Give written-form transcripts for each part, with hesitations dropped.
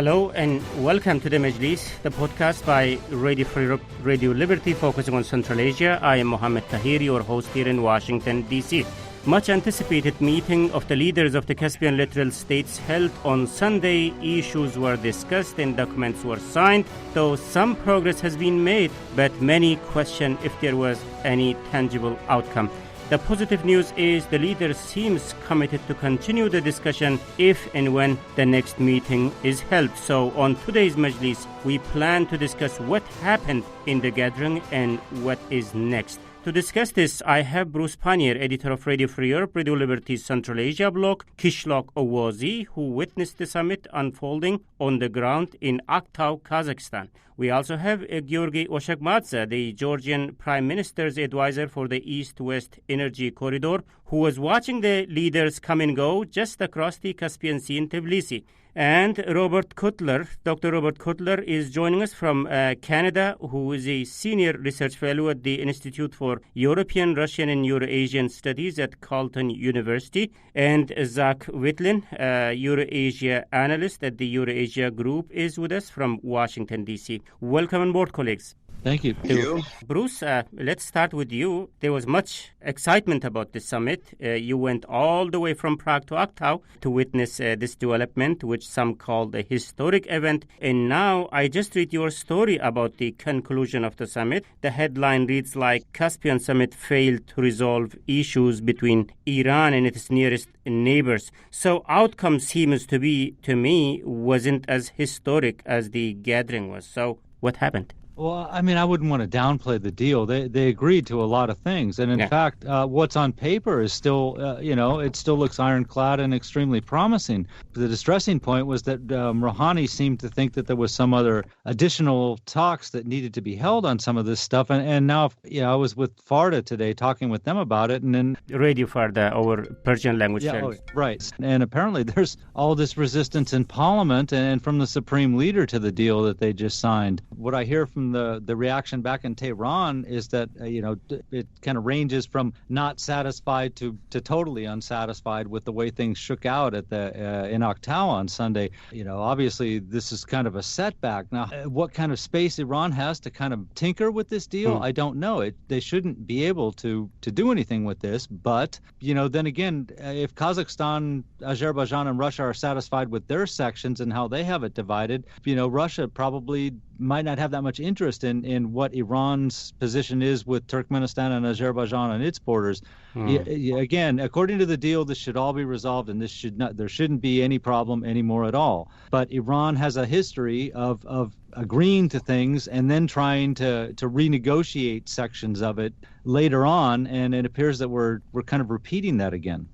Hello and welcome to the Majlis, the podcast by Radio Free Europe, Radio Liberty, focusing on Central Asia. I am Mohammed Tahir, your host here in Washington, D.C. Much anticipated meeting of the leaders of the Caspian littoral states held on Sunday. Issues were discussed and documents were signed, though some progress has been made, but many question if there was any tangible outcome. The positive news is the leader seems committed to continue the discussion if and when the next meeting is held. So on today's Majlis, we plan to discuss what happened in the gathering and what is next. To discuss this, I have Bruce Pannier, editor of Radio Free Europe, Radio Liberty's Central Asia blog, Kishlok Owazi, who witnessed the summit unfolding on the ground in Aktau, Kazakhstan. We also have Georgi Oshakmadze, the Georgian Prime Minister's advisor for the East-West Energy Corridor, who was watching the leaders come and go just across the Caspian Sea in Tbilisi. And Robert Cutler, Dr. Robert Cutler is joining us from Canada, who is a senior research fellow at the Institute for European, Russian, and Eurasian Studies at Carleton University. And Zach Witlin, Eurasia analyst at the Eurasia Group, is with us from Washington, D.C. Welcome on board, colleagues. Thank you. Thank you. Bruce, let's start with you. There was much excitement about this summit. You went all the way from Prague to Aktau to witness this development, which some called a historic event. And now I just read your story about the conclusion of the summit. The headline reads like, Caspian Summit failed to resolve issues between Iran and its nearest neighbors. So outcome seems to be, to me, wasn't as historic as the gathering was. So what happened? Well, I mean, I wouldn't want to downplay the deal. They agreed to a lot of things. And in fact, what's on paper is still, it still looks ironclad and extremely promising. The distressing point was that Rouhani seemed to think that there was some other additional talks that needed to be held on some of this stuff. And now, I was with Farda today talking with them about it. And then Radio Farda, our Persian language. Right. And apparently there's all this resistance in Parliament and from the supreme leader to the deal that they just signed. What I hear from the reaction back in Tehran is that it kind of ranges from not satisfied to totally unsatisfied with the way things shook out at the in Aktau on Sunday. Obviously this is kind of a setback. Now, what kind of space Iran has to kind of tinker with this deal, I don't know. They shouldn't be able to do anything with this. But then again, if Kazakhstan, Azerbaijan, and Russia are satisfied with their sections and how they have it divided, Russia probably might not have that much interest in what Iran's position is with Turkmenistan and Azerbaijan on its borders. Again, according to the deal, this should all be resolved, and there shouldn't be any problem anymore at all. But Iran has a history of agreeing to things and then trying to renegotiate sections of it later on, and it appears that we're kind of repeating that again.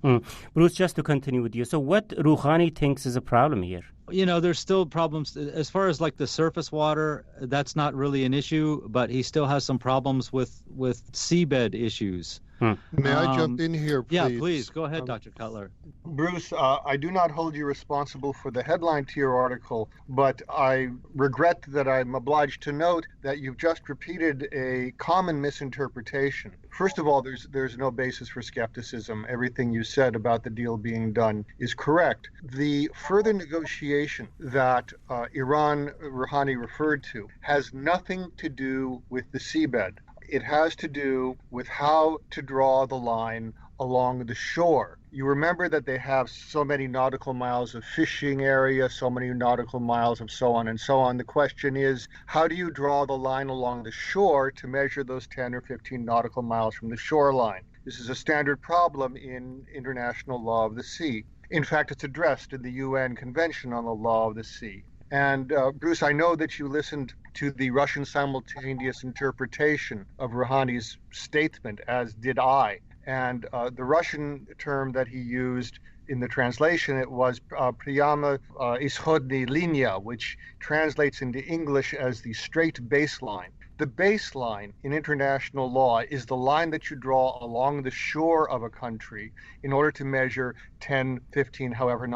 Bruce, just to continue with you, so what Rouhani thinks is a problem here? There's still problems as far as like the surface water. That's not really an issue, but he still has some problems with seabed issues. May I jump in here, please? Yeah, please. Go ahead, Dr. Cutler. Bruce, I do not hold you responsible for the headline to your article, but I regret that I'm obliged to note that you've just repeated a common misinterpretation. First of all, there's no basis for skepticism. Everything you said about the deal being done is correct. The further negotiation that Rouhani referred to has nothing to do with the seabed. It has to do with how to draw the line along the shore. You remember that they have so many nautical miles of fishing area, so many nautical miles of so on and so on. The question is, how do you draw the line along the shore to measure those 10 or 15 nautical miles from the shoreline? This is a standard problem in international law of the sea. In fact, it's addressed in the UN Convention on the Law of the Sea. And Bruce, I know that you listened to the Russian simultaneous interpretation of Rouhani's statement, as did I. And the Russian term that he used in the translation, it was Priyama Ishodny Linia, which translates into English as the straight baseline. The baseline in international law is the line that you draw along the shore of a country in order to measure 10, 15, however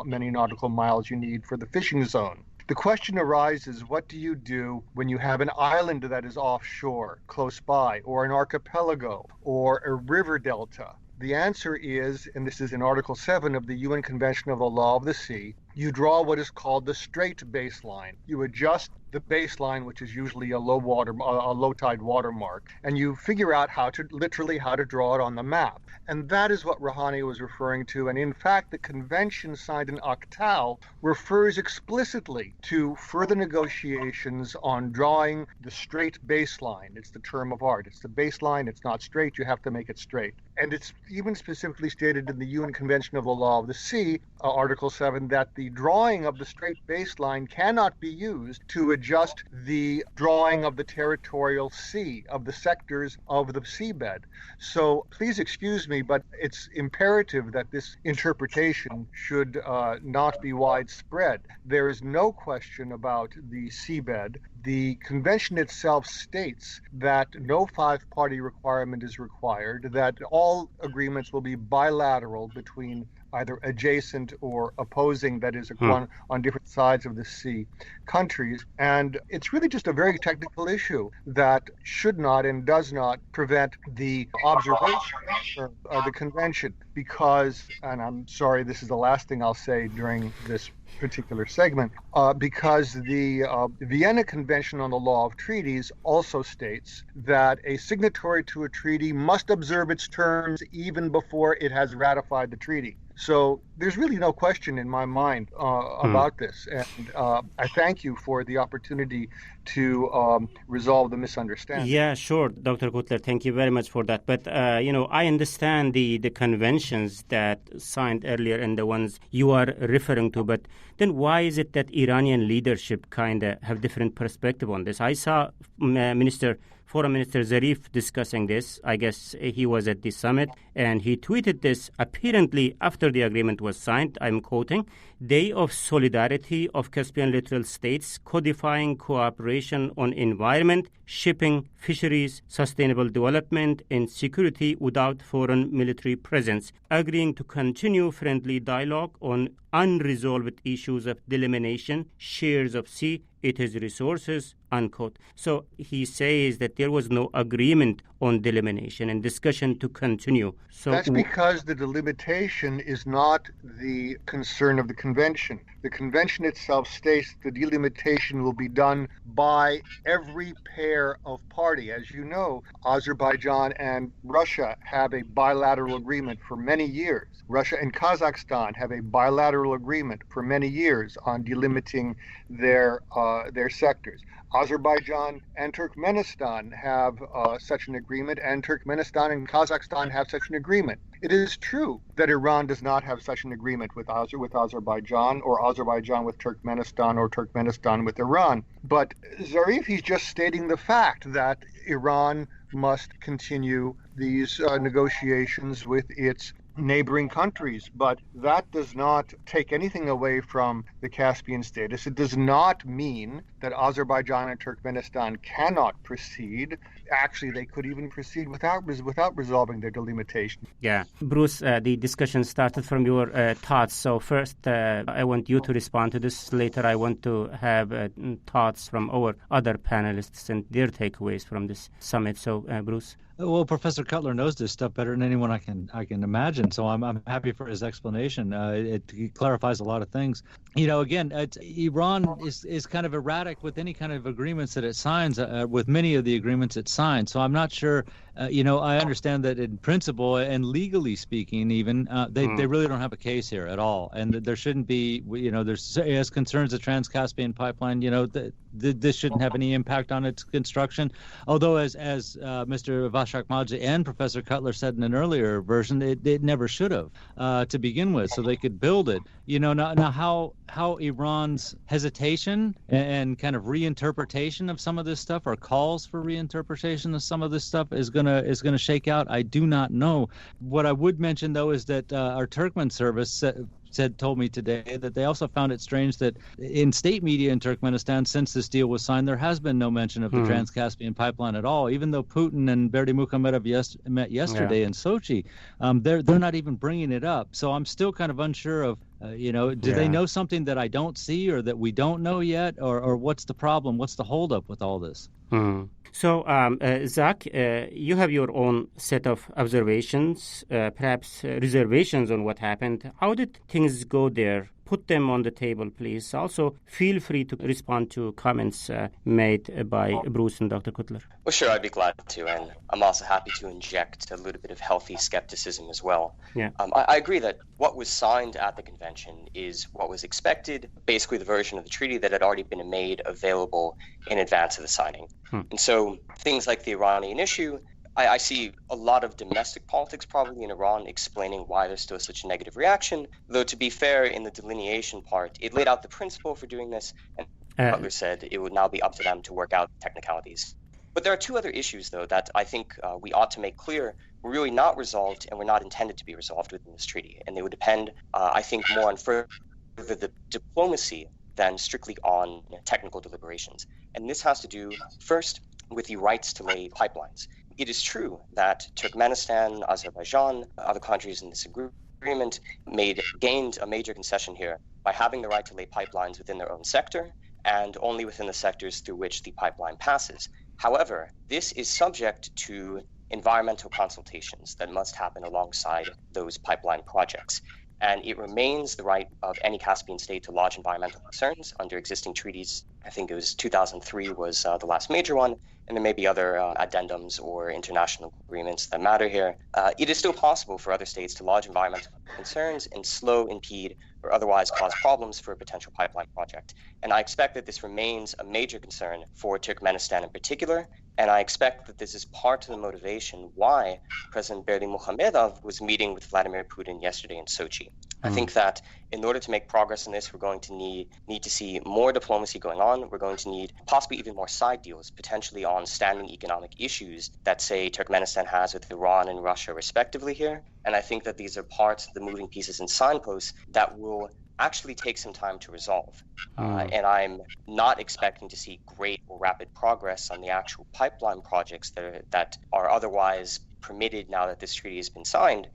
many nautical miles you need for the fishing zone. The question arises, what do you do when you have an island that is offshore, close by, or an archipelago, or a river delta? The answer is, and this is in Article 7 of the UN Convention of the Law of the Sea, you draw what is called the straight baseline. You adjust the baseline, which is usually a low tide watermark, and you figure out how to draw it on the map. And that is what Rouhani was referring to. And in fact, the convention signed in Akhtal refers explicitly to further negotiations on drawing the straight baseline. It's the term of art. It's the baseline. It's not straight. You have to make it straight. And it's even specifically stated in the UN Convention of the Law of the Sea, Article 7, that the drawing of the straight baseline cannot be used to adjust the drawing of the territorial sea, of the sectors of the seabed. So please excuse me, but it's imperative that this interpretation should not be widespread. There is no question about the seabed. The convention itself states that no five-party requirement is required, that all agreements will be bilateral between either adjacent or opposing, that is, one on different sides of the sea, countries. And it's really just a very technical issue that should not and does not prevent the observation of the convention because, and I'm sorry, this is the last thing I'll say during this particular segment, because the Vienna Convention on the Law of Treaties also states that a signatory to a treaty must observe its terms even before it has ratified the treaty. So there's really no question in my mind about this. And I thank you for the opportunity to resolve the misunderstanding. Yeah, sure, Dr. Kotler. Thank you very much for that. But, I understand the conventions that signed earlier and the ones you are referring to. But then why is it that Iranian leadership kind of have different perspective on this? I saw Foreign Minister Zarif discussing this. I guess he was at the summit, and he tweeted this apparently after the agreement was signed. I'm quoting, "Day of Solidarity of Caspian Littoral States, codifying cooperation on environment, shipping, fisheries, sustainable development, and security without foreign military presence, agreeing to continue friendly dialogue on unresolved issues of delimitation, shares of sea, its resources," unquote. So he says that there was no agreement on delimitation and discussion to continue. So that's because the delimitation is not the concern of the convention. The convention itself states the delimitation will be done by every pair of party. As you know, Azerbaijan and Russia have a bilateral agreement for many years. Russia and Kazakhstan have a bilateral agreement for many years on delimiting their sectors. Azerbaijan and Turkmenistan have such an agreement, and Turkmenistan and Kazakhstan have such an agreement. It is true that Iran does not have such an agreement with Azerbaijan, or Azerbaijan with Turkmenistan, or Turkmenistan with Iran. But Zarif, he's just stating the fact that Iran must continue these negotiations with its neighboring countries, but that does not take anything away from the Caspian status. It does not mean that Azerbaijan and Turkmenistan cannot proceed. Actually, they could even proceed without resolving their delimitation. Yeah. Bruce, the discussion started from your thoughts. So first, I want you to respond to this. Later, I want to have thoughts from our other panelists and their takeaways from this summit. So, Bruce? Well, Professor Cutler knows this stuff better than anyone I can imagine. So I'm happy for his explanation. It clarifies a lot of things. Again, Iran is kind of erratic with any kind of agreements that it signs. With many of the agreements it signs. So I'm not sure. I understand that in principle and legally speaking, even they really don't have a case here at all, and there shouldn't be. There's as concerns the Trans-Caspian pipeline. This shouldn't have any impact on its construction. Although, as Mr. Vashakmadze and Professor Cutler said in an earlier version, it never should have to begin with, so they could build it. Now how Iran's hesitation and kind of reinterpretation of some of this stuff, or calls for reinterpretation of some of this stuff, is gonna shake out, I do not know. What I would mention though is that our Turkmen service told me today that they also found it strange that in state media in Turkmenistan, since this deal was signed, there has been no mention of the Trans-Caspian pipeline at all. Even though Putin and Berdimuhamedov met yesterday in Sochi, they're not even bringing it up. So I'm still kind of unsure of, do they know something that I don't see or that we don't know yet, or what's the problem? What's the holdup with all this? So, Zach, you have your own set of observations, perhaps reservations on what happened. How did things go there put them on the table, please. Also, feel free to respond to comments made by Bruce and Dr. Cutler. Well, sure, I'd be glad to, and I'm also happy to inject a little bit of healthy skepticism as well. Yeah. I agree that what was signed at the convention is what was expected, basically the version of the treaty that had already been made available in advance of the signing. And so things like the Iranian issue, I see a lot of domestic politics probably in Iran explaining why there's still such a negative reaction, though to be fair, in the delineation part, it laid out the principle for doing this, and Cutler said it would now be up to them to work out technicalities. But there are two other issues, though, that I think we ought to make clear were really not resolved and were not intended to be resolved within this treaty. And they would depend, I think, more on further the diplomacy than strictly on technical deliberations. And this has to do, first, with the rights to lay pipelines. It is true that Turkmenistan, Azerbaijan, other countries in this agreement gained a major concession here by having the right to lay pipelines within their own sector and only within the sectors through which the pipeline passes. However, this is subject to environmental consultations that must happen alongside those pipeline projects. And it remains the right of any Caspian state to lodge environmental concerns under existing treaties. I think it was 2003 was the last major one, and there may be other addendums or international agreements that matter here. It is still possible for other states to lodge environmental concerns and slow, impede, or otherwise cause problems for a potential pipeline project. And I expect that this remains a major concern for Turkmenistan in particular, and I expect that this is part of the motivation why President Berdimuhamedov was meeting with Vladimir Putin yesterday in Sochi. I think that in order to make progress in this, we're going to need to see more diplomacy going on. We're going to need possibly even more side deals, potentially on standing economic issues that, say, Turkmenistan has with Iran and Russia respectively here. And I think that these are parts of the moving pieces and signposts that will actually take some time to resolve. And I'm not expecting to see great or rapid progress on the actual pipeline projects that are otherwise permitted now that this treaty has been signed,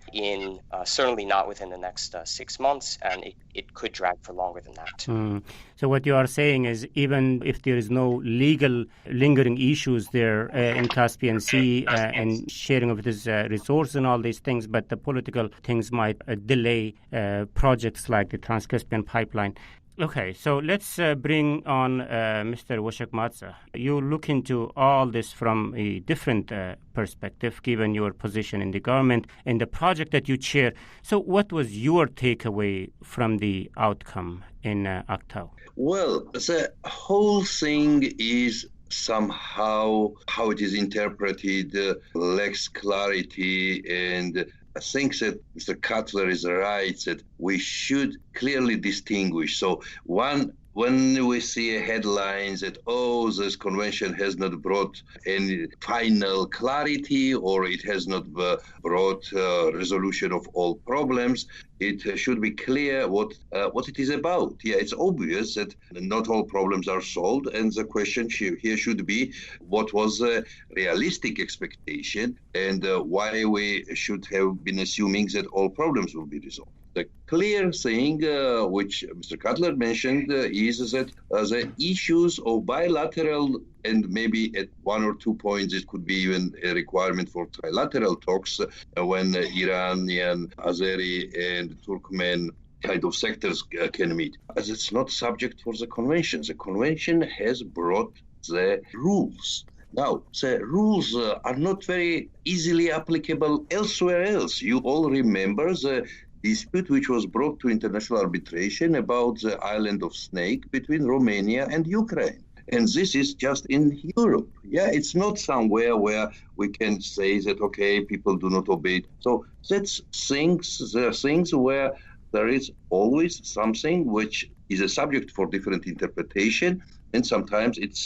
certainly not within the next 6 months, and it could drag for longer than that. So what you are saying is even if there is no legal lingering issues there in Caspian Sea and sharing of this resource and all these things, but the political things might delay projects like the Trans-Caspian pipeline. Okay, so let's bring on Mr. Washak-Matza. You look into all this from a different perspective, given your position in the government and the project that you chair. So what was your takeaway from the outcome in Aktau? Well, the whole thing is somehow how it is interpreted lacks clarity, and I think that Mr. Cutler is right that we should clearly distinguish. So when we see headlines that, this convention has not brought any final clarity or it has not brought resolution of all problems, it should be clear what it is about. Yeah, it's obvious that not all problems are solved, and the question here should be what was a realistic expectation and why we should have been assuming that all problems will be resolved. The clear thing, which Mr. Cutler mentioned, is that the issues of bilateral and maybe at one or 2 points it could be even a requirement for trilateral talks when Iranian, Azeri, and Turkmen kind of sectors can meet. As it's not subject for the convention. The convention has brought the rules. Now, the rules are not very easily applicable elsewhere else. You all remember the dispute which was brought to international arbitration about the island of Snake between Romania and Ukraine. And this is just in Europe. Yeah, it's not somewhere where we can say that, okay, people do not obey it. So there are things where there is always something which is a subject for different interpretation, and sometimes it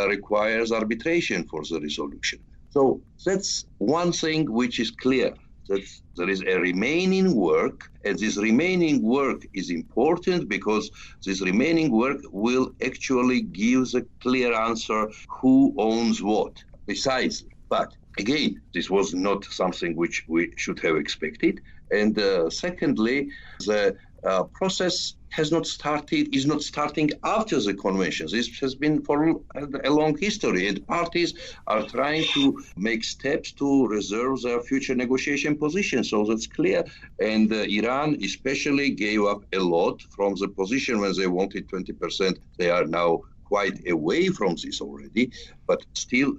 requires arbitration for the resolution. So that's one thing which is clear, that there is a remaining work, and this remaining work is important because this remaining work will actually give a clear answer who owns what, precisely. But again, this was not something which we should have expected. And secondly, the process is not starting after the convention. This has been for a long history, and parties are trying to make steps to reserve their future negotiation position. So that's clear. And Iran especially gave up a lot from the position when they wanted 20%. They are now quite away from this already, but still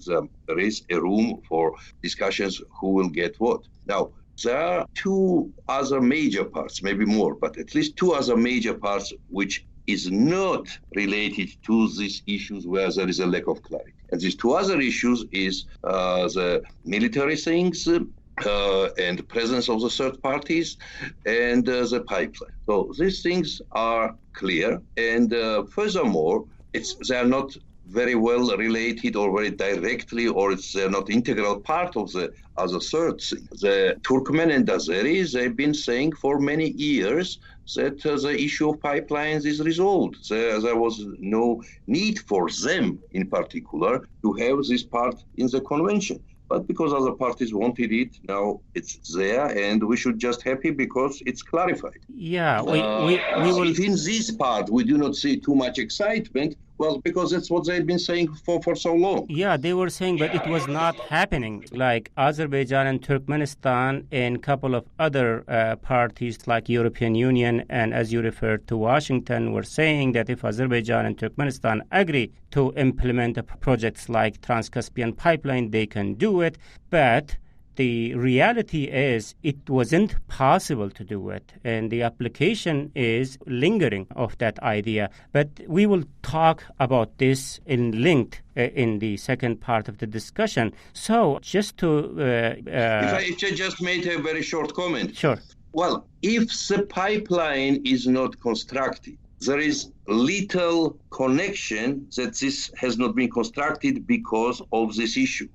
there is a room for discussions who will get what. Now, there are two other major parts, maybe more, but at least two other major parts which is not related to these issues where there is a lack of clarity. And these two other issues is the military things and presence of the third parties and the pipeline. So these things are clear. And furthermore, they are not very well related or very directly, or they're not integral part of the other third thing. The Turkmen and Azeris, they've been saying for many years that the issue of pipelines is resolved. There was no need for them in particular to have this part in the convention. But because other parties wanted it, now it's there, and we should just happy because it's clarified. Yeah, we will. If in this part we do not see too much excitement, well, because that's what they've been saying for so long. Yeah, they were saying, but it was not happening. Like Azerbaijan and Turkmenistan and a couple of other parties like European Union and, as you referred to, Washington, were saying that if Azerbaijan and Turkmenistan agree to implement projects like Trans-Caspian pipeline, they can do it. But the reality is it wasn't possible to do it, and the application is lingering of that idea. But we will talk about this in length in the second part of the discussion. So just to... if I just made a very short comment. Sure. Well, if the pipeline is not constructed, there is little connection that this has not been constructed because of this issue.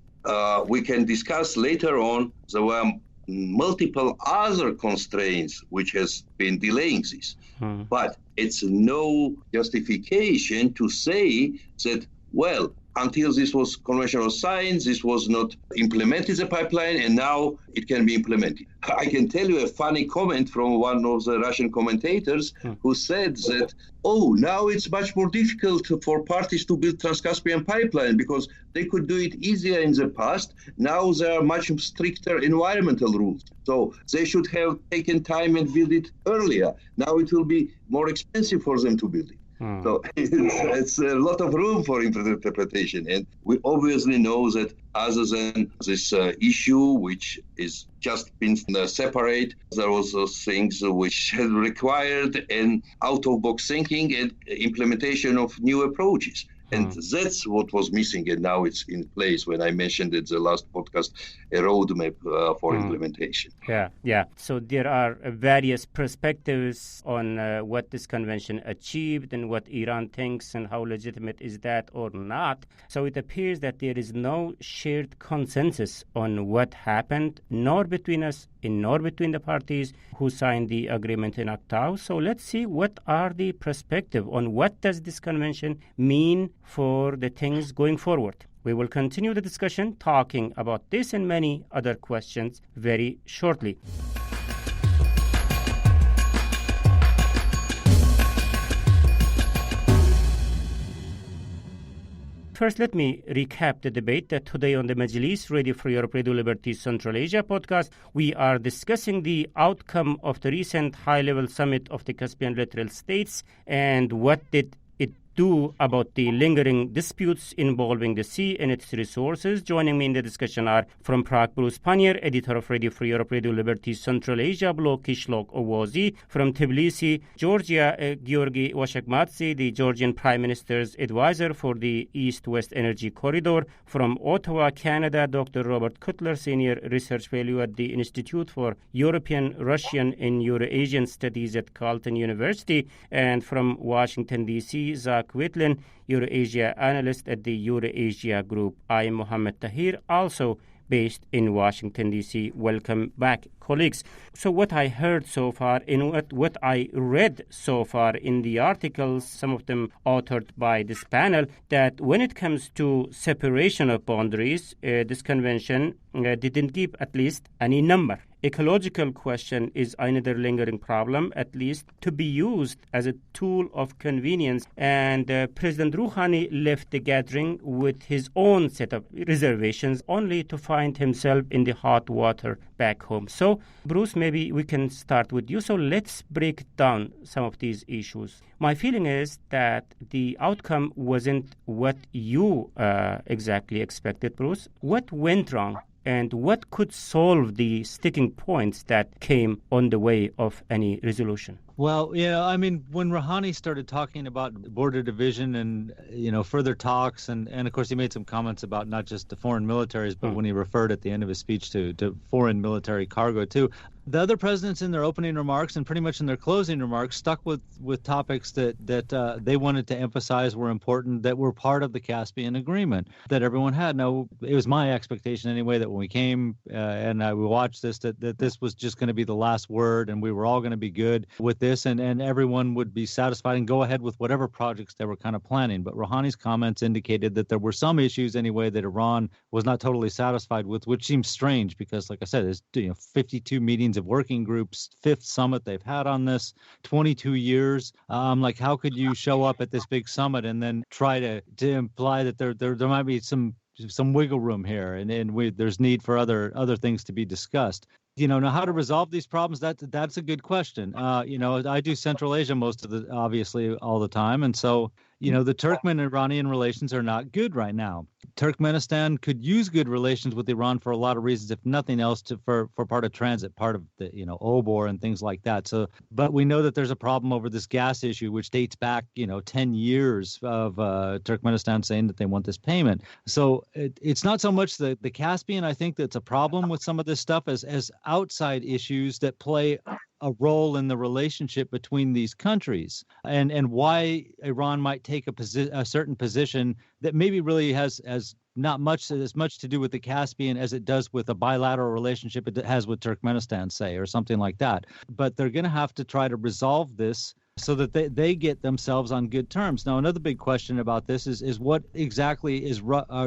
We can discuss later on. There were multiple other constraints which has been delaying this. But it's no justification to say that, well, until this convention was signed, this was not implemented, the pipeline, and now it can be implemented. I can tell you a funny comment from one of the Russian commentators who said that, now it's much more difficult for parties to build Trans-Caspian pipeline because they could do it easier in the past. Now there are much stricter environmental rules. So they should have taken time and build it earlier. Now it will be more expensive for them to build it. So it's a lot of room for interpretation. And we obviously know that other than this issue, which is just been separate, there was those things which had required an out-of-box thinking and implementation of new approaches. And that's what was missing, and now it's in place. When I mentioned it the last podcast, a roadmap for implementation. Yeah. So there are various perspectives on what this convention achieved and what Iran thinks and how legitimate is that or not. So it appears that there is no shared consensus on what happened, nor between us nor between the parties who signed the agreement in October. So let's see what are the perspective on what does this convention mean for the things going forward. We will continue the discussion talking about this and many other questions very shortly. First, let me recap the debate that today on the Majlis, Radio Free Europe, Radio Liberty Central Asia podcast, we are discussing the outcome of the recent high-level summit of the Caspian littoral states and what did it do about the lingering disputes involving the sea and its resources. Joining me in the discussion are from Prague, Bruce Pannier, editor of Radio Free Europe, Radio Liberty Central Asia blog, Kishlok Owozi. From Tbilisi, Georgia, Georgi Washakmadze, the Georgian Prime Minister's advisor for the East-West Energy Corridor. From Ottawa, Canada, Dr. Robert Cutler, Senior Research Fellow at the Institute for European, Russian, and Eurasian Studies at Carleton University. And from Washington, D.C., Zach Whitlin, Eurasia Analyst at the Eurasia Group. I am Mohammed Tahir, also based in Washington, D.C. Welcome back, colleagues. So what I heard so far, in what I read so far in the articles, some of them authored by this panel, that when it comes to separation of boundaries, this convention didn't give at least any number. ecological question is another lingering problem, at least to be used as a tool of convenience. And President Rouhani left the gathering with his own set of reservations, only to find himself in the hot water back home. So, Bruce, maybe we can start with you. So let's break down some of these issues. My feeling is that the outcome wasn't what you exactly expected, Bruce. What went wrong? And what could solve the sticking points that came on the way of any resolution? Well, I mean, when Rouhani started talking about border division and, further talks, and of course he made some comments about not just the foreign militaries, but when he referred at the end of his speech to foreign military cargo too. The other presidents in their opening remarks and pretty much in their closing remarks stuck with topics that they wanted to emphasize were important, that were part of the Caspian Agreement that everyone had. Now, it was my expectation anyway that when we came and we watched this, that this was just going to be the last word and we were all going to be good with this and everyone would be satisfied and go ahead with whatever projects they were kind of planning. But Rouhani's comments indicated that there were some issues anyway that Iran was not totally satisfied with, which seems strange because, like I said, there's 52 meetings of working groups, 5th summit they've had on this, 22 years. Like, how could you show up at this big summit and then try to imply that there might be some wiggle room here and there's need for other things to be discussed? Now how to resolve these problems, that's a good question. I do Central Asia obviously all the time. And so, the Turkmen and Iranian relations are not good right now. Turkmenistan could use good relations with Iran for a lot of reasons, if nothing else, for part of transit, part of the, Obor and things like that. So, but we know that there's a problem over this gas issue, which dates back, 10 years of Turkmenistan saying that they want this payment. So it's not so much the Caspian, I think, that's a problem with some of this stuff as outside issues that play a role in the relationship between these countries and why Iran might take a certain position that maybe really has not as much to do with the Caspian as it does with a bilateral relationship it has with Turkmenistan, say, or something like that. But they're going to have to try to resolve this so that they get themselves on good terms. Now, another big question about this is what exactly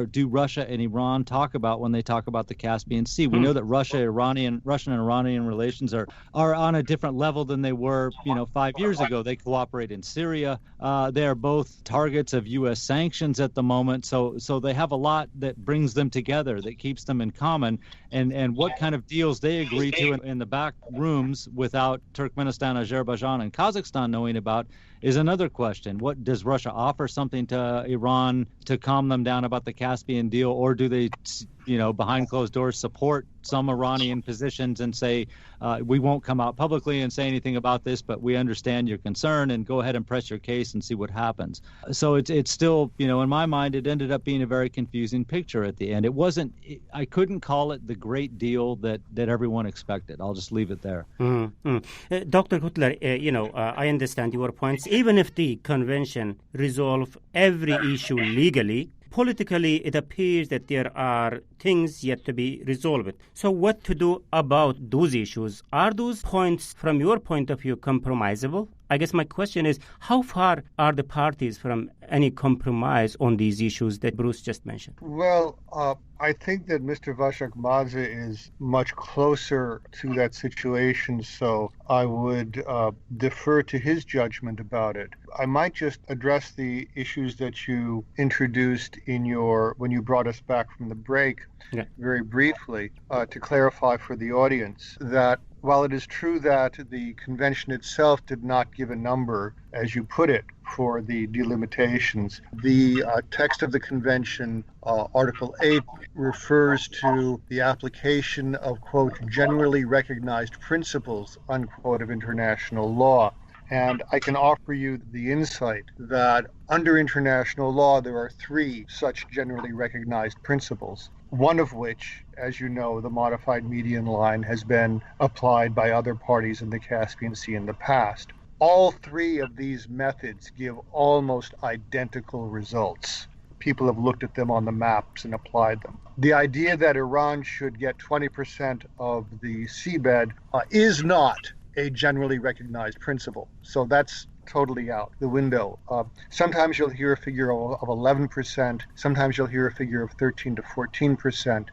do Russia and Iran talk about when they talk about the Caspian Sea? We know that Russian and Iranian relations are on a different level than they were, 5 years ago. They cooperate in Syria. They are both targets of U.S. sanctions at the moment. So they have a lot that brings them together, that keeps them in common. And what kind of deals they agree to in the back rooms without Turkmenistan, Azerbaijan, and Kazakhstan knowing about is another question. What does Russia offer something to Iran to calm them down about the Caspian deal, or do they, behind closed doors support some Iranian positions and say, we won't come out publicly and say anything about this, but we understand your concern and go ahead and press your case and see what happens. So it's still, in my mind, it ended up being a very confusing picture at the end. I couldn't call it the great deal that everyone expected. I'll just leave it there. Mm-hmm. Dr. Kutler, I understand your points. Even if the convention resolve every issue legally, politically, it appears that there are things yet to be resolved. So what to do about those issues? Are those points, from your point of view, compromisable? I guess my question is, how far are the parties from any compromise on these issues that Bruce just mentioned? Well, I think that Mr. Vaşakmadze is much closer to that situation, so I would defer to his judgment about it. I might just address the issues that you introduced when you brought us back from the break very briefly to clarify for the audience that while it is true that the convention itself did not give a number, as you put it, for the delimitations, the text of the convention, Article 8, refers to the application of, quote, generally recognized principles, unquote, of international law. And I can offer you the insight that under international law, there are 3 such generally recognized principles, one of which, as you know, the modified median line, has been applied by other parties in the Caspian Sea in the past. All 3 of these methods give almost identical results. People have looked at them on the maps and applied them. The idea that Iran should get 20% of the seabed is not a generally recognized principle. So that's totally out the window. Sometimes you'll hear a figure of 11%. Sometimes you'll hear a figure of 13 to 14%.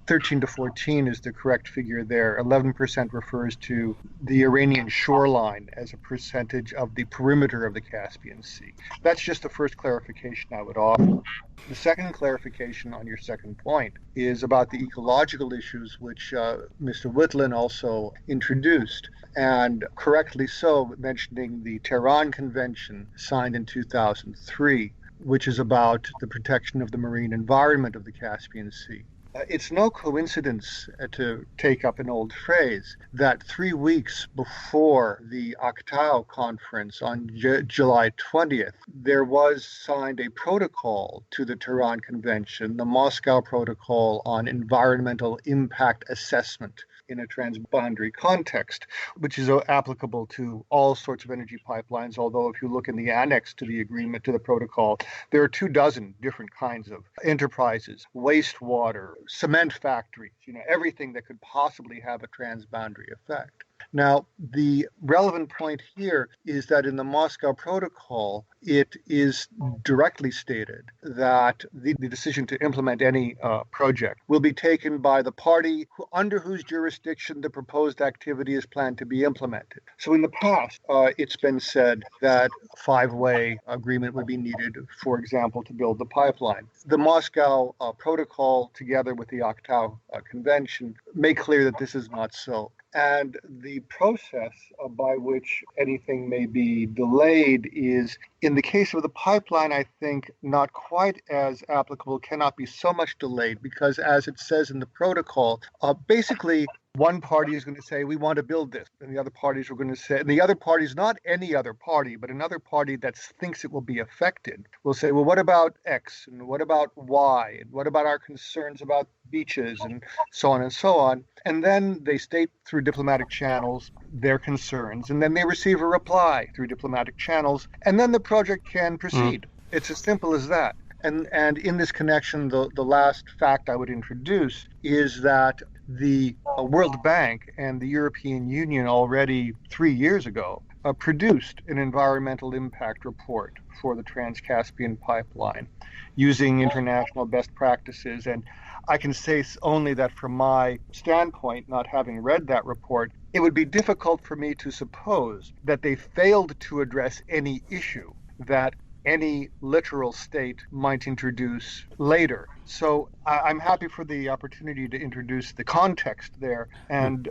13 to 14 is the correct figure there. 11% refers to the Iranian shoreline as a percentage of the perimeter of the Caspian Sea. That's just the first clarification I would offer. The second clarification on your second point is about the ecological issues, which Mr. Whitland also introduced, and correctly so, mentioning the Tehran Convention signed in 2003, which is about the protection of the marine environment of the Caspian Sea. It's no coincidence, to take up an old phrase, that 3 weeks before the Aktau conference on July 20th, there was signed a protocol to the Tehran Convention, the Moscow Protocol on Environmental Impact Assessment in a transboundary context, which is applicable to all sorts of energy pipelines, although if you look in the annex to the agreement, to the protocol, there are 24 different kinds of enterprises, wastewater, cement factories, everything that could possibly have a transboundary effect. Now, the relevant point here is that in the Moscow Protocol, it is directly stated that the decision to implement any project will be taken by the party under whose jurisdiction the proposed activity is planned to be implemented. So in the past, it's been said that a five-way agreement would be needed, for example, to build the pipeline. The Moscow Protocol, together with the Aktau Convention, make clear that this is not so. And the process by which anything may be delayed is, in the case of the pipeline, I think not quite as applicable, cannot be so much delayed, because as it says in the protocol, basically one party is going to say, we want to build this. And the other parties are going to say, and the other party is not any other party, but another party that thinks it will be affected will say, well, what about X? And what about Y? And what about our concerns about beaches? And so on and so on. And then they state through diplomatic channels their concerns. And then they receive a reply through diplomatic channels. And then the project can proceed. It's as simple as that. And in this connection, the last fact I would introduce is that the World Bank and the European Union already 3 years ago produced an environmental impact report for the Trans-Caspian pipeline using international best practices. And I can say only that from my standpoint, not having read that report, it would be difficult for me to suppose that they failed to address any issue that any literal state might introduce later. So I'm happy for the opportunity to introduce the context there, and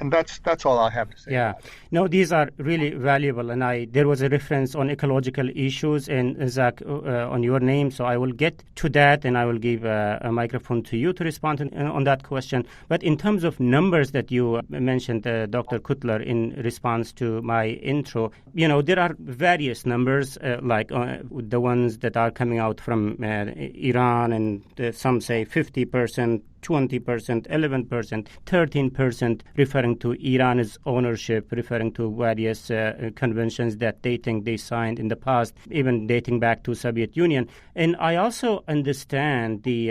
that's all I have to say. Yeah, no, these are really valuable, and there was a reference on ecological issues, and Zach, on your name, so I will get to that, and I will give a microphone to you to respond on that question. But in terms of numbers that you mentioned, Dr. Cutler, in response to my intro, there are various numbers, like the ones that are coming out from Iran, and some say 50%, 20%, 11%, 13%, referring to Iran's ownership, referring to various conventions that they think they signed in the past, even dating back to Soviet Union. And I also understand the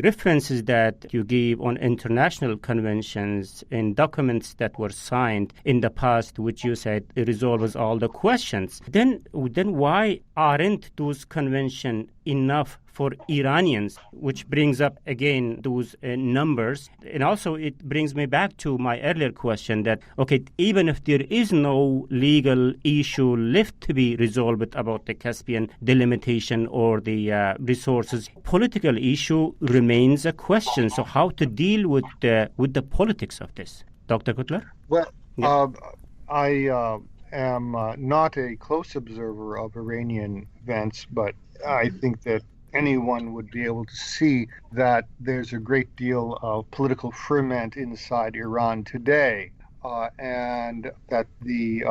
references that you give on international conventions and documents that were signed in the past, which you said resolves all the questions. Then why aren't those conventions enough for Iranians, which brings up again those numbers. And also it brings me back to my earlier question that, okay, even if there is no legal issue left to be resolved about the Caspian delimitation or the resources, political issue remains a question. So how to deal with the politics of this? Dr. Cutler? Well, yeah. I am not a close observer of Iranian events, but I think that anyone would be able to see that there's a great deal of political ferment inside Iran today, and that the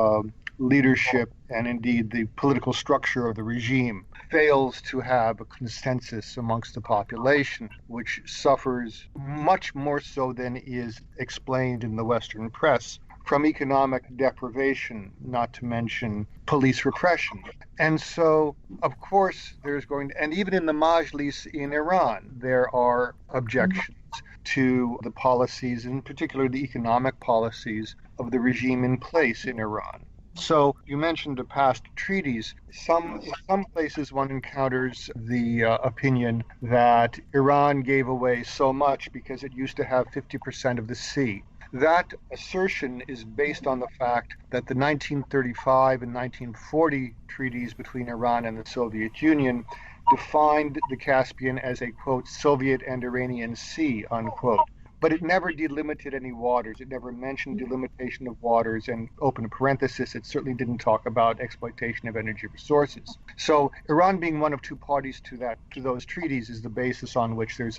leadership and indeed the political structure of the regime fails to have a consensus amongst the population, which suffers much more so than is explained in the Western press from economic deprivation, not to mention police repression. And so, of course, and even in the Majlis in Iran, there are objections to the policies, in particular the economic policies of the regime in place in Iran. So you mentioned the past treaties. In some places one encounters the opinion that Iran gave away so much because it used to have 50% of the sea. That assertion is based on the fact that the 1935 and 1940 treaties between Iran and the Soviet Union defined the Caspian as a, quote, Soviet and Iranian Sea, unquote. But it never delimited any waters. It never mentioned delimitation of waters, and open parenthesis, it certainly didn't talk about exploitation of energy resources. So Iran being one of two parties to those treaties is the basis on which there's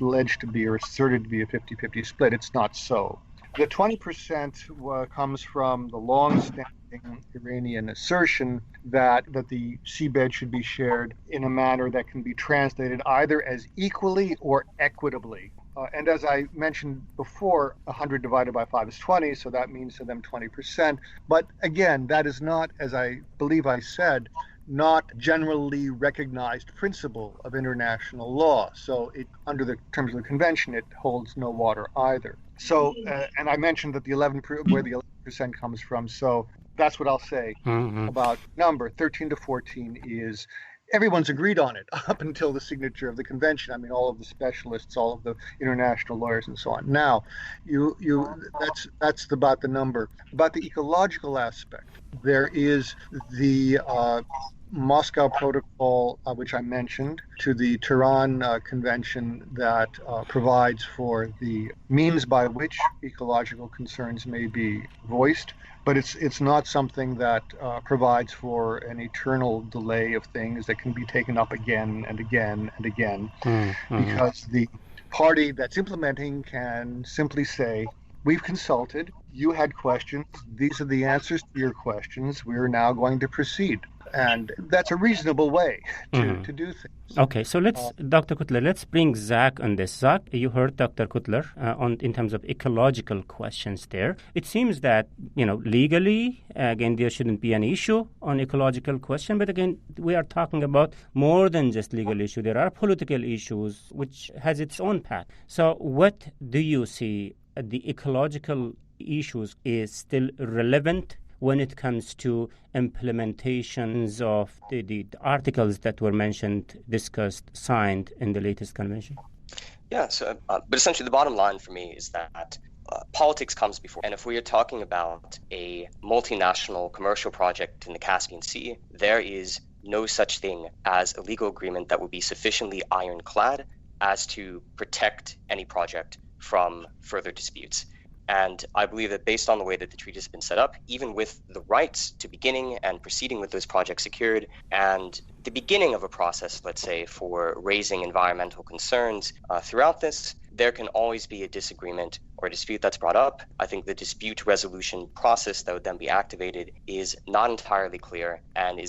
alleged to be or asserted to be a 50-50 split. It's not so. The 20% comes from the long-standing Iranian assertion that the seabed should be shared in a manner that can be translated either as equally or equitably. And as I mentioned before, 100 divided by 5 is 20, so that means to them 20%. But again, that is not, as I believe I said, not generally recognized principle of international law. So under the terms of the convention, it holds no water either. So, and I mentioned that where the 11% comes from. So that's what I'll say about number 13 to 14 is everyone's agreed on it up until the signature of the convention. I mean, all of the specialists, all of the international lawyers, and so on. Now, that's about the number. About the ecological aspect, there is the Moscow Protocol, which I mentioned, to the Tehran Convention that provides for the means by which ecological concerns may be voiced. But it's not something that provides for an eternal delay of things that can be taken up again and again and again, because the party that's implementing can simply say, we've consulted, you had questions, these are the answers to your questions, we're now going to proceed. And that's a reasonable way to do things. Okay, so Dr. Cutler, let's bring Zach on this. Zach, you heard Dr. Cutler in terms of ecological questions there. It seems that, legally, again, there shouldn't be an issue on ecological question. But again, we are talking about more than just legal issue. There are political issues, which has its own path. So what do you see the ecological issues is still relevant when it comes to implementations of the articles that were mentioned, discussed, signed in the latest convention? Yeah, but essentially the bottom line for me is that politics comes before. And if we are talking about a multinational commercial project in the Caspian Sea, there is no such thing as a legal agreement that would be sufficiently ironclad as to protect any project from further disputes. And I believe that based on the way that the treaty has been set up, even with the rights to beginning and proceeding with those projects secured, and the beginning of a process, let's say, for raising environmental concerns throughout this, there can always be a disagreement or a dispute that's brought up. I think the dispute resolution process that would then be activated is not entirely clear and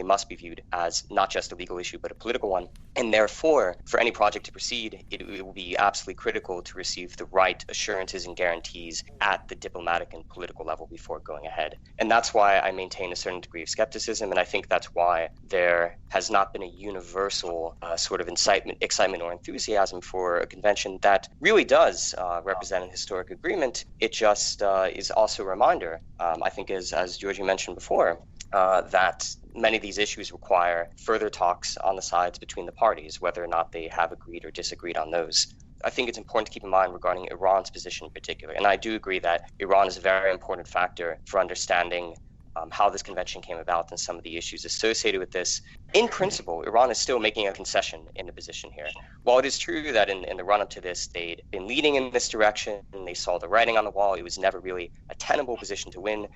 must be viewed as not just a legal issue, but a political one. And therefore, for any project to proceed, it will be absolutely critical to receive the right assurances and guarantees at the diplomatic and political level before going ahead. And that's why I maintain a certain degree of skepticism. And I think that's why there has not been a universal sort of excitement or enthusiasm for a convention that really does represent an historic agreement. It just is also a reminder, I think, as Georgie mentioned before, that many of these issues require further talks on the sides between the parties, whether or not they have agreed or disagreed on those. I think it's important to keep in mind regarding Iran's position in particular. And I do agree that Iran is a very important factor for understanding how this convention came about and some of the issues associated with this. In principle, Iran is still making a concession in the position here. While it is true that in the run-up to this, they'd been leading in this direction, and they saw the writing on the wall, it was never really a tenable position to win,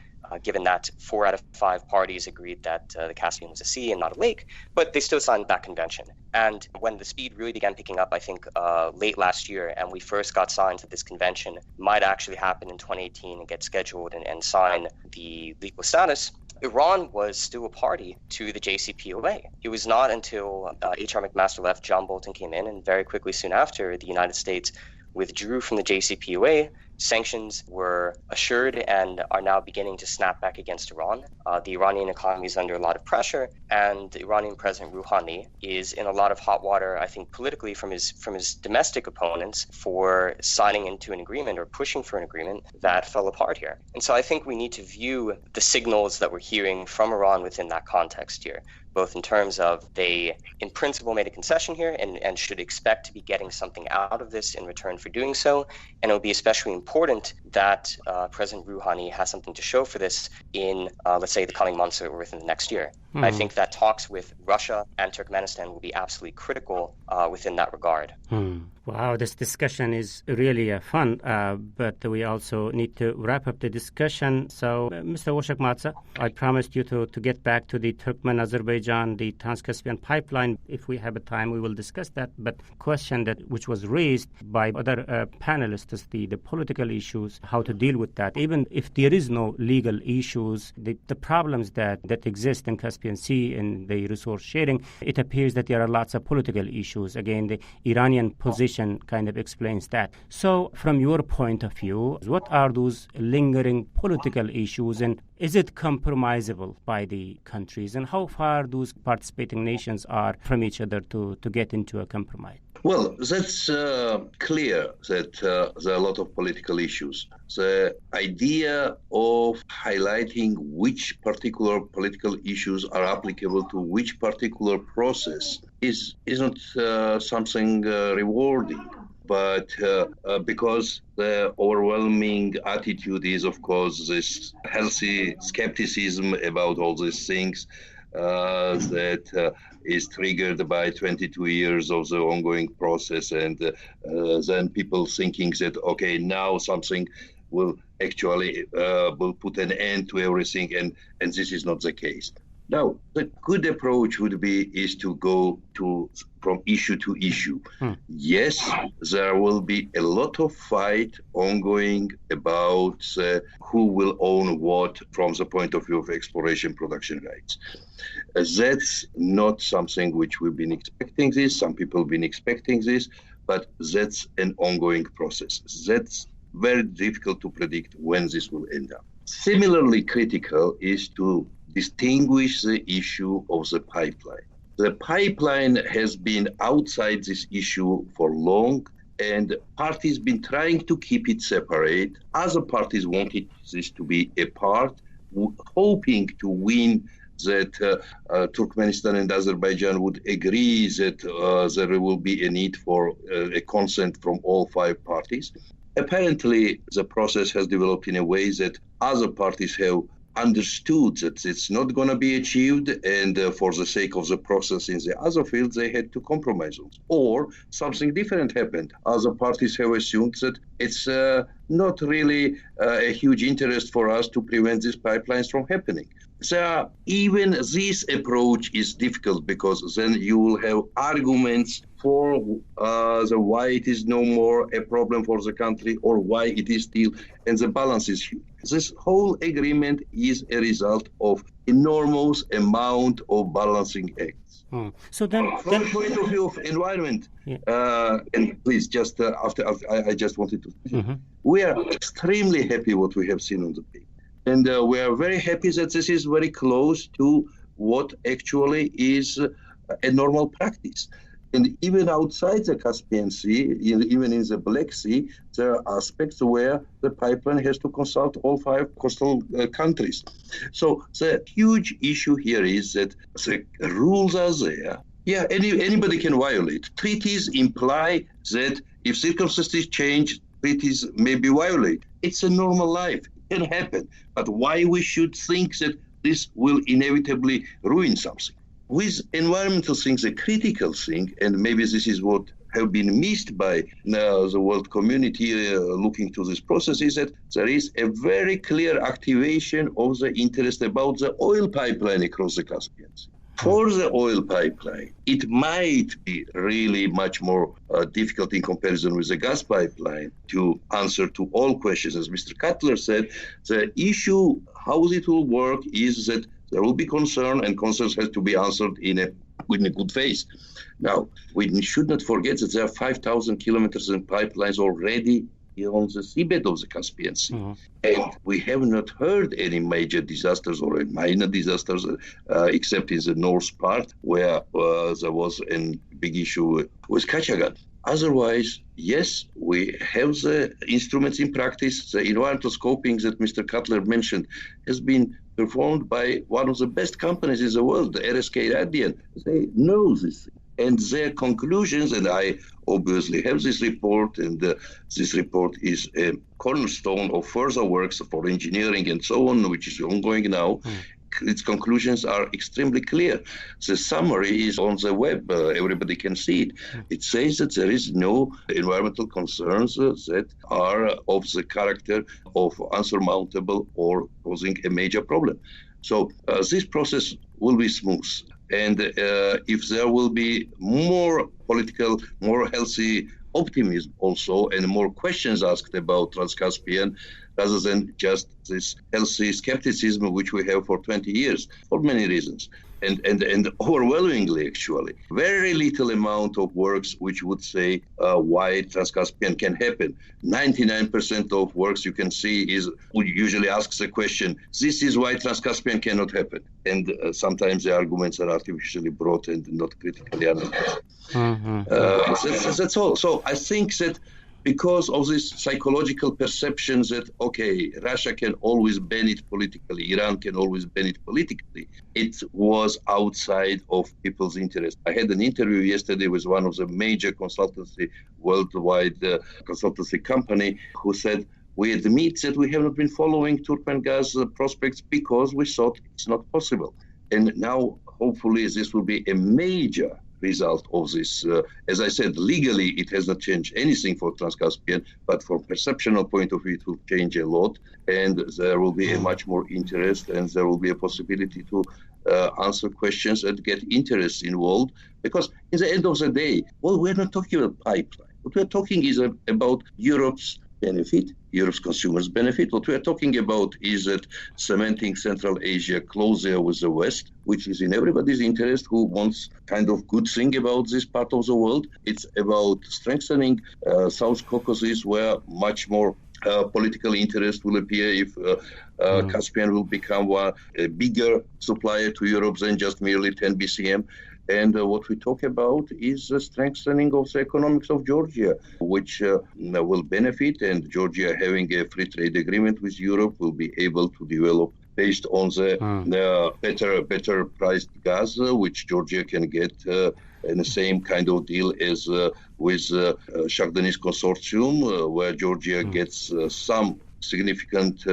given that 4 out of 5 parties agreed that the Caspian was a sea and not a lake, but they still signed that convention. And when the speed really began picking up, I think late last year, and we first got signs that this convention might actually happen in 2018 and get scheduled and sign the legal status, Iran was still a party to the JCPOA. It was not until H.R. McMaster left, John Bolton came in, and very quickly soon after, the United States withdrew from the JCPOA sanctions were assured and are now beginning to snap back against Iran. The Iranian economy is under a lot of pressure, and the Iranian President Rouhani is in a lot of hot water, I think, politically from his domestic opponents for signing into an agreement or pushing for an agreement that fell apart here. And so I think we need to view the signals that we're hearing from Iran within that context here, both in terms of they, in principle, made a concession here and should expect to be getting something out of this in return for doing so. And it will be especially important that President Rouhani has something to show for this in, let's say, the coming months or within the next year. I think that talks with Russia and Turkmenistan will be absolutely critical within that regard. Wow, this discussion is really fun, but we also need to wrap up the discussion. So, Mr. Woshakmadze, I promised you to get back to the Turkmen-Azerbaijan, the Trans-Caspian pipeline. If we have a time, we will discuss that. But question which was raised by other panelists, the political issues, how to deal with that. Even if there is no legal issues, the problems that exist in Caspian Sea and the resource sharing, it appears that there are lots of political issues. Again, the Iranian position kind of explains that. So from your point of view, what are those lingering political issues, and is it compromisable by the countries, and how far those participating nations are from each other to get into a compromise? Well, that's clear that there are a lot of political issues. The idea of highlighting which particular political issues are applicable to which particular process is not something rewarding. But because the overwhelming attitude is, of course, this healthy skepticism about all these things that is triggered by 22 years of the ongoing process, and then people thinking that, okay, now something will actually will put an end to everything, and this is not the case. Now, the good approach would be is to go from issue to issue. Yes, there will be a lot of fight ongoing about who will own what from the point of view of exploration production rights. That's not something which we've been expecting this. Some people have been expecting this, but that's an ongoing process. That's very difficult to predict when this will end up. Similarly critical is to distinguish the issue of the pipeline. The pipeline has been outside this issue for long, and parties been trying to keep it separate. Other parties wanted this to be a part, hoping to win that Turkmenistan and Azerbaijan would agree that there will be a need for a consent from all five parties. Apparently, the process has developed in a way that other parties have understood that it's not going to be achieved, and for the sake of the process in the other fields, they had to compromise on. Or something different happened. Other parties have assumed that it's not really a huge interest for us to prevent these pipelines from happening. So even this approach is difficult, because then you will have arguments for the why it is no more a problem for the country or why it is still, and the balance is huge. This whole agreement is a result of enormous amount of balancing acts. So then, from the point of view of environment, and please, just after I just wanted to, we are extremely happy what we have seen on the page. And we are very happy that this is very close to what actually is a normal practice. And even outside the Caspian Sea, even in the Black Sea, there are aspects where the pipeline has to consult all five coastal countries. So the huge issue here is that the rules are there. Yeah, anybody can violate. Treaties imply that if circumstances change, treaties may be violated. It's a normal life. It can happen. But why we should think that this will inevitably ruin something? With environmental things, a critical thing, and maybe this is what have been missed by the world community looking to this process, is that there is a very clear activation of the interest about the oil pipeline across the Caspian Sea. For the oil pipeline, it might be really much more difficult in comparison with the gas pipeline to answer to all questions. As Mr. Cutler said, the issue, how it will work, is that there will be concern, and concerns have to be answered in a good faith. Now, we should not forget that there are 5,000 kilometers of pipelines already on the seabed of the Caspian Sea. And we have not heard any major disasters or minor disasters, except in the north part where there was a big issue with Kashagan. Otherwise, yes, we have the instruments in practice. The environmental scoping that Mr. Cutler mentioned has been performed by one of the best companies in the world, the RSK Radian. They know this. And their conclusions, and I obviously have this report, and this report is a cornerstone of further works for engineering and so on, which is ongoing now. Its conclusions are extremely clear. The summary is on the web. Everybody can see it. It says that there is no environmental concerns that are of the character of unsurmountable or posing a major problem. So this process will be smooth. And if there will be more political, more healthy optimism also, and more questions asked about Trans-Caspian, rather than just this healthy skepticism which we have for 20 years, for many reasons. And overwhelmingly, actually, very little amount of works which would say why Trans-Caspian can happen. 99% of works you can see usually asks the question, this is why Trans-Caspian cannot happen. And sometimes the arguments are artificially brought and not critically analyzed. That's all. So I think that because of this psychological perception that, okay, Russia can always ban it politically, Iran can always ban it politically, it was outside of people's interest. I had an interview yesterday with one of the major worldwide consultancy company who said, we admit that we have not been following Turkmengas prospects because we thought it's not possible. And now, hopefully, this will be a major result of this. As I said, legally, it has not changed anything for Trans-Caspian, but from perceptional point of view, it will change a lot, and there will be a much more interest, and there will be a possibility to answer questions and get interest involved, because in the end of the day, well, we're not talking about pipeline. What we're talking is about Europe's benefit, Europe's consumers benefit. What we are talking about is that cementing Central Asia closer with the West, which is in everybody's interest who wants kind of good thing about this part of the world. It's about strengthening South Caucasus, where much more political interest will appear if Caspian will become a bigger supplier to Europe than just merely 10 BCM. And what we talk about is the strengthening of the economics of Georgia, which will benefit, and Georgia having a free trade agreement with Europe will be able to develop based on the better priced gas, which Georgia can get in the same kind of deal as with Shahdanis Consortium, where Georgia gets some significant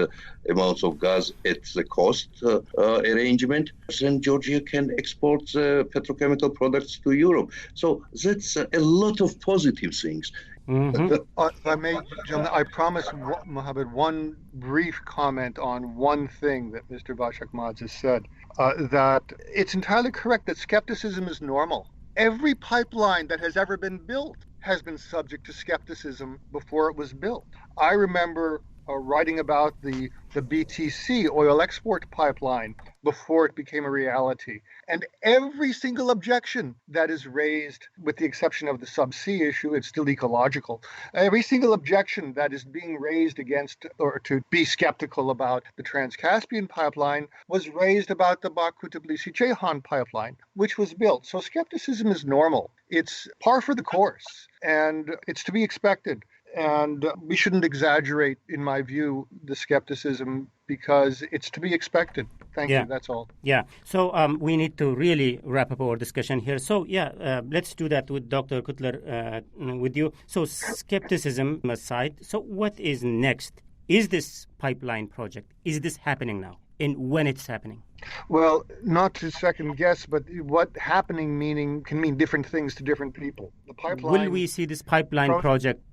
amounts of gas at the cost arrangement, then Georgia can export petrochemical products to Europe. So that's a lot of positive things. If I may, gentlemen, I promise, Mohammed, one brief comment on one thing that Mr. Bashakmadze has said, that it's entirely correct that skepticism is normal. Every pipeline that has ever been built has been subject to skepticism before it was built. I remember writing about the BTC oil export pipeline before it became a reality. And every single objection that is raised, with the exception of the subsea issue, it's still ecological. Every single objection that is being raised against or to be skeptical about the Trans-Caspian pipeline was raised about the Baku-Tbilisi-Ceyhan pipeline, which was built. So skepticism is normal. It's par for the course, and it's to be expected. And we shouldn't exaggerate, in my view, the skepticism, because it's to be expected. Thank you. That's all. Yeah. So we need to really wrap up our discussion here. So, let's do that with Dr. Cutler, with you. So skepticism aside, so what is next? Is this pipeline project, is this happening now? And when it's happening? Well, not to second guess, but what happening can mean different things to different people. The pipeline. Will we see this pipeline project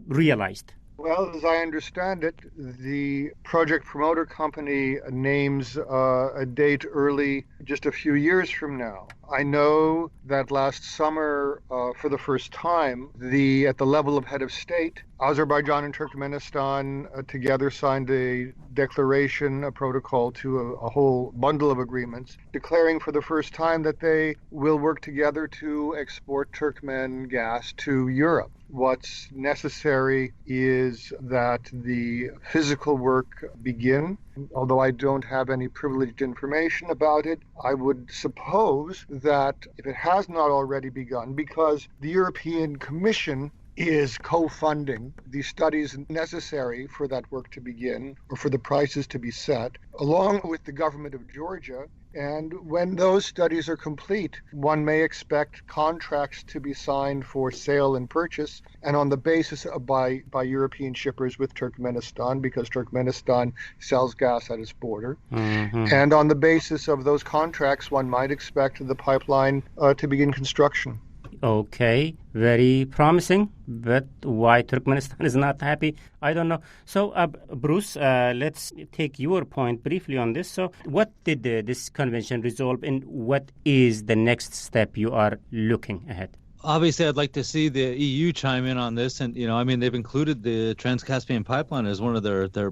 realized? Well, as I understand it, the project promoter company names a date early, just a few years from now. I know that last summer, for the first time, at the level of head of state, Azerbaijan and Turkmenistan together signed a declaration, a protocol to a whole bundle of agreements, declaring for the first time that they will work together to export Turkmen gas to Europe. What's necessary is that the physical work begin. Although I don't have any privileged information about it, I would suppose that if it has not already begun, because the European Commission is co-funding the studies necessary for that work to begin, or for the prices to be set, along with the government of Georgia. And when those studies are complete, one may expect contracts to be signed for sale and purchase, and on the basis of by European shippers with Turkmenistan, because Turkmenistan sells gas at its border. Mm-hmm. And on the basis of those contracts, one might expect the pipeline to begin construction. Okay, very promising, but why Turkmenistan is not happy, I don't know. So, Bruce, let's take your point briefly on this. So, what did this convention resolve, and what is the next step you are looking ahead? Obviously, I'd like to see the EU chime in on this, and they've included the Trans-Caspian Pipeline as one of their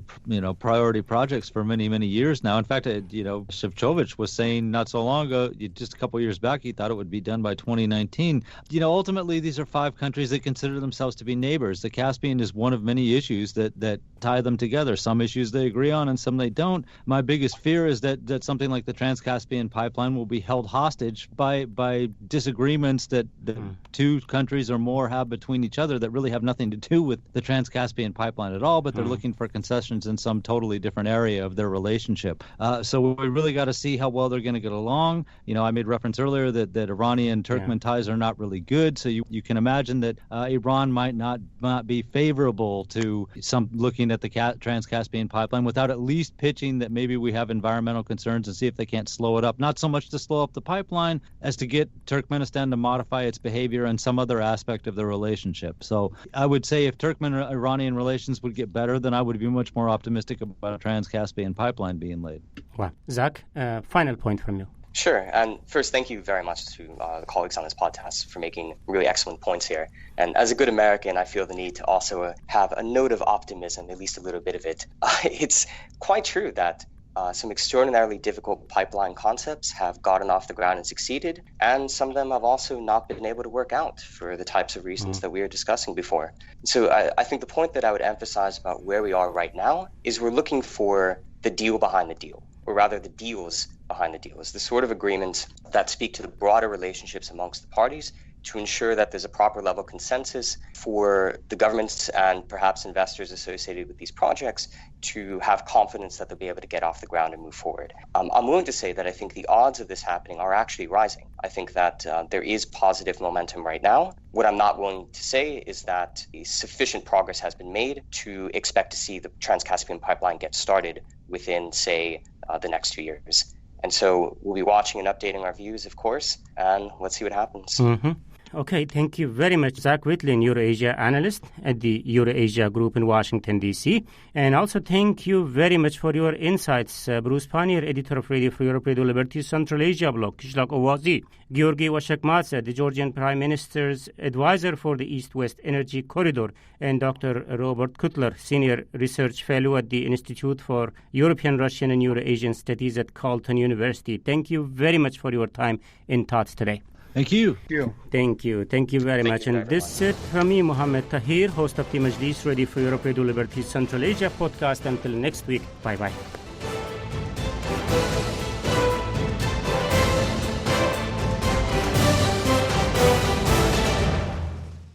priority projects for many years now. In fact, Shevchovich was saying not so long ago, just a couple of years back, he thought it would be done by 2019. Ultimately, these are 5 countries that consider themselves to be neighbors. The Caspian is one of many issues that tie them together. Some issues they agree on, and some they don't. My biggest fear is that something like the Trans-Caspian Pipeline will be held hostage by disagreements that 2 countries or more have between each other that really have nothing to do with the Trans-Caspian Pipeline at all, but they're looking for concessions in some totally different area of their relationship. So we really got to see how well they're going to get along. I made reference earlier that Iranian-Turkmen ties are not really good, so you can imagine that Iran might not be favorable to some looking at the Trans-Caspian Pipeline without at least pitching that maybe we have environmental concerns and see if they can't slow it up. Not so much to slow up the pipeline as to get Turkmenistan to modify its behavior and some other aspect of the relationship. So I would say if Turkmen-Iranian relations would get better, then I would be much more optimistic about a Trans-Caspian Pipeline being laid. Wow. Zach, final point from you. Sure. And first, thank you very much to the colleagues on this podcast for making really excellent points here. And as a good American, I feel the need to also have a note of optimism, at least a little bit of it. It's quite true that some extraordinarily difficult pipeline concepts have gotten off the ground and succeeded, and some of them have also not been able to work out for the types of reasons that we were discussing before. So I think the point that I would emphasize about where we are right now is we're looking for the deal behind the deal, or rather the deals behind the deals, the sort of agreements that speak to the broader relationships amongst the parties to ensure that there's a proper level of consensus for the governments and perhaps investors associated with these projects to have confidence that they'll be able to get off the ground and move forward. I'm willing to say that I think the odds of this happening are actually rising. I think that there is positive momentum right now. What I'm not willing to say is that sufficient progress has been made to expect to see the Trans-Caspian Pipeline get started within, say, the next 2 years. And so we'll be watching and updating our views, of course, and let's see what happens. Mm-hmm. Okay, thank you very much, Zach Whitley, Eurasia analyst at the Eurasia Group in Washington, D.C. And also thank you very much for your insights, Bruce Pannier, editor of Radio Free Europe, Radio Liberty Central Asia blog, Kishlak Owazi, Georgi Washakmadze, the Georgian Prime Minister's advisor for the East-West Energy Corridor, and Dr. Robert Kutler, Senior Research Fellow at the Institute for European, Russian, and Eurasian Studies at Carleton University. Thank you very much for your time in Thoughts today. Thank you. Thank you very much. And this is it from me, Mohammed Tahir, host of the Majlis, Radio Free Europe, Radio Liberty Central Asia podcast. Until next week, bye-bye.